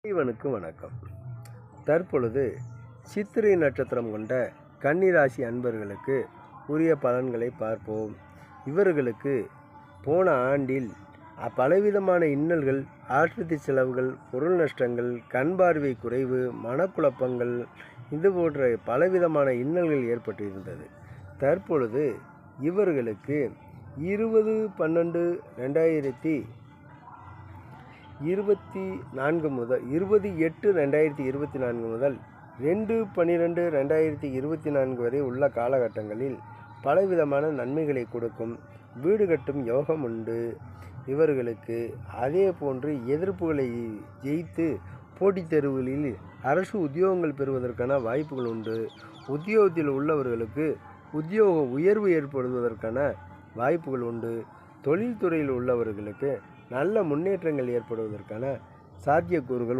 இறைவனுக்கு வணக்கம். தற்பொழுது சித்திரை நட்சத்திரம் கொண்ட கன்னிராசி அன்பர்களுக்கு உரிய பலன்களை பார்ப்போம். இவர்களுக்கு போன ஆண்டில் பலவிதமான இன்னல்கள், ஆஸ்பத்திரி செலவுகள், பொருள் நஷ்டங்கள், கண் பார்வை குறைவு, மனக்குழப்பங்கள், இது போன்ற பலவிதமான இன்னல்கள் ஏற்பட்டிருந்தது. தற்பொழுது இவர்களுக்கு 20/12/2024 முதல் 20/8/2024 முதல் 2/12/2024 வரை உள்ள காலகட்டங்களில் பலவிதமான நன்மைகளை கொடுக்கும். வீடு கட்டும் யோகம் உண்டு இவர்களுக்கு. அதே போன்று எதிர்ப்புகளை ஜெயித்து போட்டித் தேர்வுகளில் அரசு உத்தியோகங்கள் பெறுவதற்கான வாய்ப்புகள் உண்டு. உத்தியோகத்தில் உள்ளவர்களுக்கு உத்தியோக உயர்வு ஏற்படுவதற்கான வாய்ப்புகள் உண்டு. தொழில்துறையில் உள்ளவர்களுக்கு நல்ல முன்னேற்றங்கள் ஏற்படுவதற்கான சாத்தியக்கூறுகள்